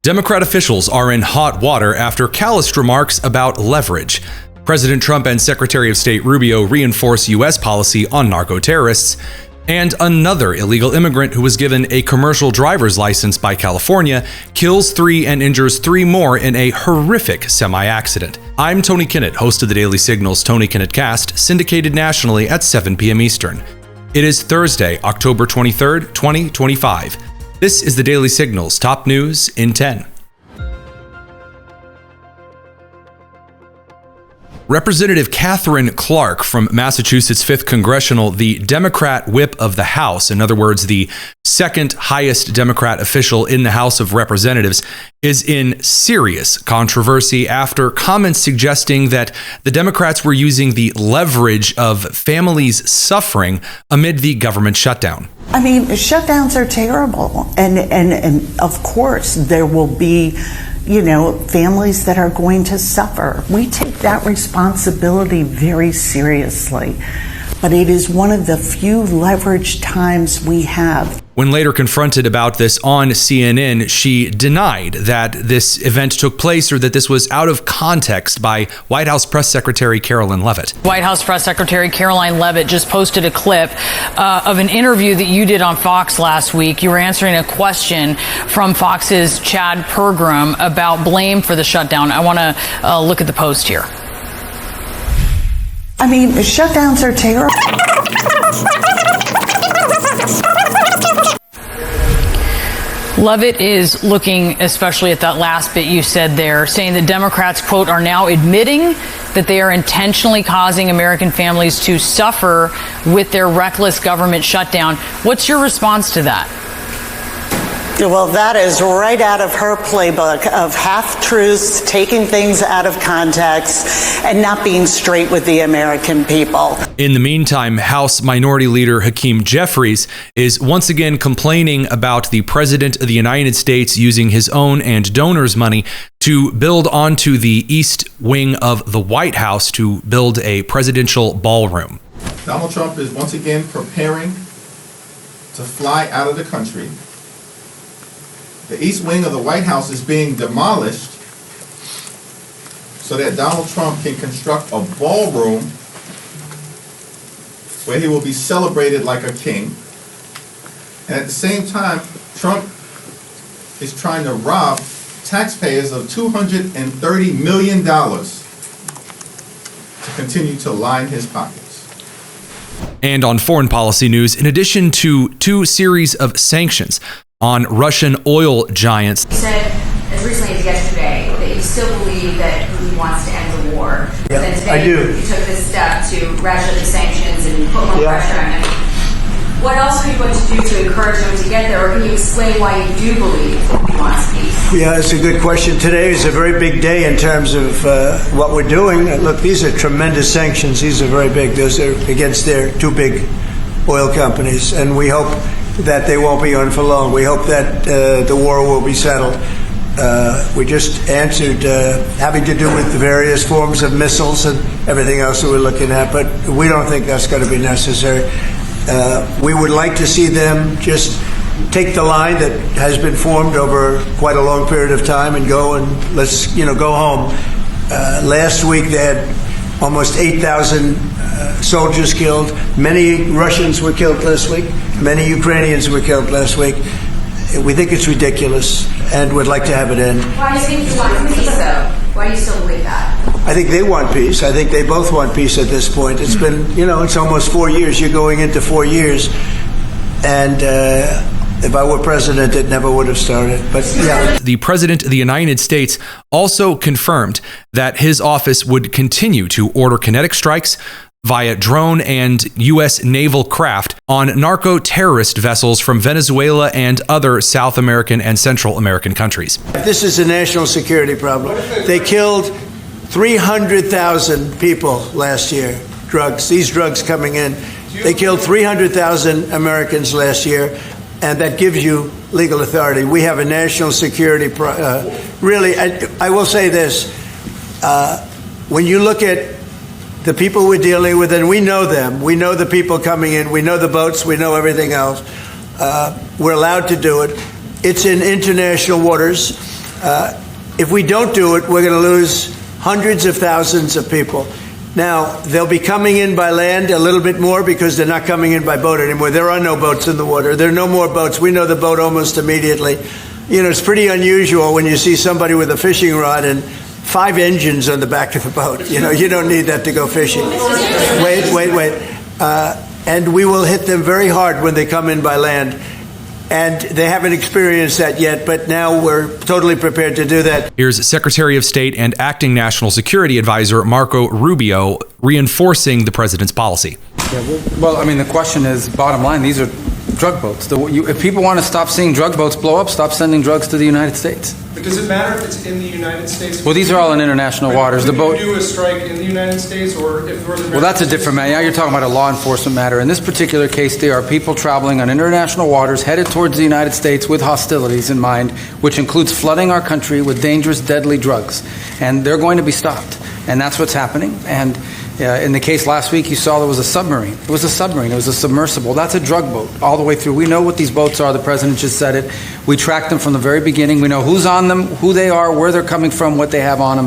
Democrat officials are in hot water after calloused remarks about leverage. President Trump and Secretary of State Rubio reinforce U.S. policy on narcoterrorists. And another illegal immigrant who was given a commercial driver's license by California kills 3 and injures 3 more in a horrific semi-accident. I'm Tony Kinnett, host of the Daily Signal's Tony Kinnett Cast, syndicated nationally at 7 p.m. Eastern. It is Thursday, October 23rd, 2025. This is the Daily Signal's top news in 10. Representative Katherine Clark from Massachusetts' 5th Congressional, the Democrat whip of the House, in other words, the second highest Democrat official in the House of Representatives, is in serious controversy after comments suggesting that the Democrats were using the leverage of families suffering amid the government shutdown. I mean, shutdowns are terrible. And of course, there will be families that are going to suffer. We take that responsibility very seriously, but it is one of the few leveraged times we have. When later confronted about this on CNN, she denied that this event took place or that this was out of context by White House Press Secretary Karoline Leavitt. White House Press Secretary Karoline Leavitt just posted a clip of an interview that you did on Fox last week. You were answering a question from Fox's Chad Pergram about blame for the shutdown. I want to look at the post here. I mean, shutdowns are terrible. Leavitt is looking especially at that last bit you said there, saying that Democrats, quote, are now admitting that they are intentionally causing American families to suffer with their reckless government shutdown. What's your response to that? Well, that is right out of her playbook of half-truths, taking things out of context, and not being straight with the American people. In the meantime, House Minority Leader Hakeem Jeffries is once again complaining about the President of the United States using his own and donors' money to build onto the east wing of the White House to build a presidential ballroom. Donald Trump is once again preparing to fly out of the country. The east wing of the White House is being demolished so that Donald Trump can construct a ballroom where he will be celebrated like a king. And at the same time, Trump is trying to rob taxpayers of $230 million to continue to line his pockets. And on foreign policy news, in addition to 2 series of sanctions on Russian oil giants. You said as recently as yesterday that you still believe that Putin wants to end the war. Yeah, then today I do. You took this step to ratchet the sanctions and put more pressure on him. What else are you going to do to encourage him to get there, or can you explain why you do believe he wants peace? Yeah, it's a good question. Today is a very big day in terms of what we're doing. Look, these are tremendous sanctions. These are very big. Those are against their 2 big oil companies, and we hope that they won't be on for long. We hope that the war will be settled. We just answered having to do with the various forms of missiles and everything else that we're looking at, but we don't think that's going to be necessary. We would like to see them just take the line that has been formed over quite a long period of time and go and let's go home. Last week they had almost 8,000 soldiers killed. Many Russians were killed last week. Many Ukrainians were killed last week. We think it's ridiculous and would like to have it end. Why do you think you want peace, though? Why do you still believe that? I think they want peace. I think they both want peace at this point. It's been, it's almost 4 years. You're going into 4 years. And if I were president, it never would have started. But yeah. The President of the United States also confirmed that his office would continue to order kinetic strikes via drone and U.S. naval craft on narco-terrorist vessels from Venezuela and other South American and Central American countries. This is a national security problem. They killed 300,000 people last year. These drugs coming in. They killed 300,000 Americans last year, and that gives you legal authority. We have a national security really, I will say this. When you look at the people we're dealing with, and we know them. We know the people coming in. We know the boats. We know everything else. We're allowed to do it. It's in international waters. If we don't do it, we're going to lose hundreds of thousands of people. Now, they'll be coming in by land a little bit more because they're not coming in by boat anymore. There are no boats in the water. There are no more boats. We know the boat almost immediately. You know, it's pretty unusual when you see somebody with a fishing rod and 5 engines on the back of the boat. You know, you don't need that to go fishing. Wait. And we will hit them very hard when they come in by land. And they haven't experienced that yet, but now we're totally prepared to do that. Here's Secretary of State and Acting National Security Advisor Marco Rubio reinforcing the president's policy. Yeah, well, I mean, the question is, bottom line, these are drug boats. If people want to stop seeing drug boats blow up, stop sending drugs to the United States. But does it matter if it's in the United States? Well, these are all in international waters. The boat. Do a strike in the United States, or if Northern? Well, that's a different matter. Now you're talking about a law enforcement matter. In this particular case, there are people traveling on international waters headed towards the United States with hostilities in mind, which includes flooding our country with dangerous, deadly drugs, and they're going to be stopped. And that's what's happening. And in the case last week, you saw there was a submarine. It was a submarine. It was a submersible. That's a drug boat all the way through. We know what these boats are. The president just said it. We tracked them from the very beginning. We know who's on them, who they are, where they're coming from, what they have on them.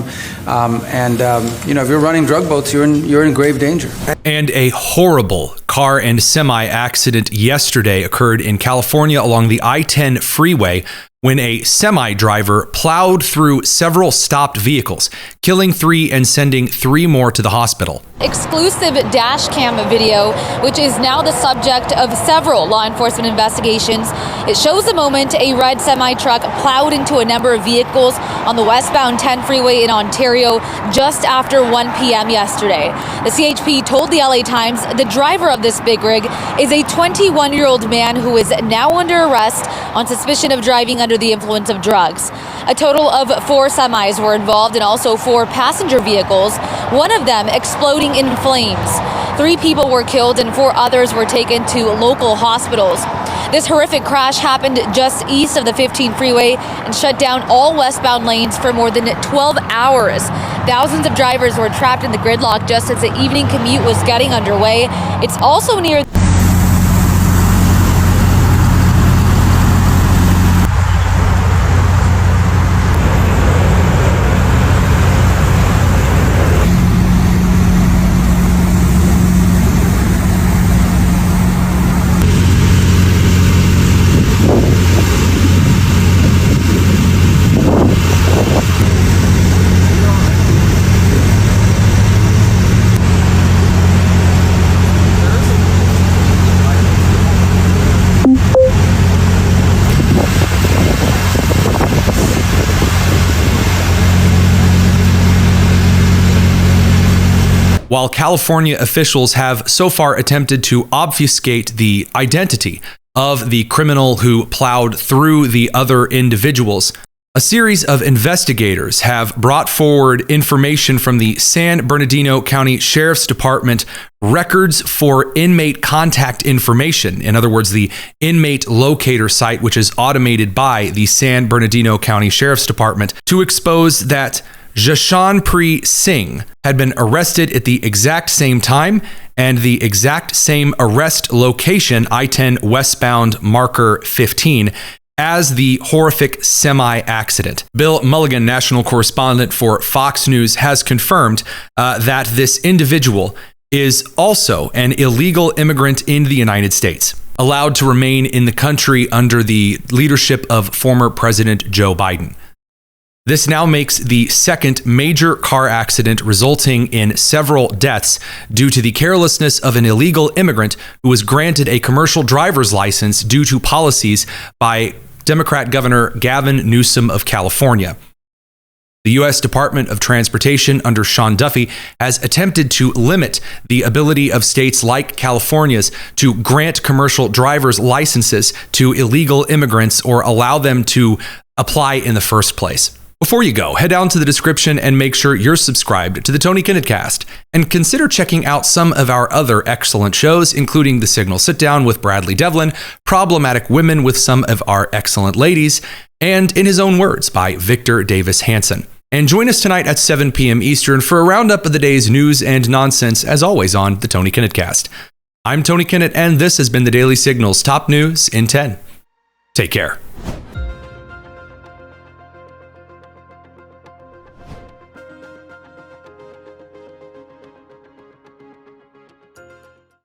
You know, if you're running drug boats, you're in grave danger. And a horrible car and semi accident yesterday occurred in California along the I-10 freeway when a semi driver plowed through several stopped vehicles, killing 3 and sending 3 more to the hospital. Exclusive dash cam video, which is now the subject of several law enforcement investigations. It shows the moment a red semi-truck plowed into a number of vehicles on the westbound 10 freeway in Ontario just after 1 p.m. yesterday. The CHP told the LA Times the driver of this big rig is a 21-year-old man who is now under arrest on suspicion of driving under the influence of drugs. A total of 4 semis were involved and also 4 passenger vehicles, one of them exploding in flames. 3 people were killed and 4 others were taken to local hospitals. This horrific crash happened just east of the 15 freeway and shut down all westbound lanes for more than 12 hours. Thousands of drivers were trapped in the gridlock just as the evening commute was getting underway. It's also near While California officials have so far attempted to obfuscate the identity of the criminal who plowed through the other individuals, a series of investigators have brought forward information from the San Bernardino County Sheriff's Department records for inmate contact information. In other words, the inmate locator site, which is automated by the San Bernardino County Sheriff's Department, to expose that Jashanpreet Singh had been arrested at the exact same time and the exact same arrest location, I-10 westbound marker 15, as the horrific semi-accident. Bill Mulligan, national correspondent for Fox News, has confirmed that this individual is also an illegal immigrant in the United States, allowed to remain in the country under the leadership of former President Joe Biden. This now makes the second major car accident resulting in several deaths due to the carelessness of an illegal immigrant who was granted a commercial driver's license due to policies by Democrat Governor Gavin Newsom of California. The U.S. Department of Transportation under Sean Duffy has attempted to limit the ability of states like California's to grant commercial driver's licenses to illegal immigrants or allow them to apply in the first place. Before you go, head down to the description and make sure you're subscribed to the Tony Kinnett Cast, and consider checking out some of our other excellent shows, including The Signal Sit Down with Bradley Devlin, Problematic Women with some of our excellent ladies, and In His Own Words by Victor Davis Hanson. And join us tonight at 7 p.m. Eastern for a roundup of the day's news and nonsense, as always on the Tony Kinnett Cast. I'm Tony Kinnett, and this has been the Daily Signal's top news in 10. Take care.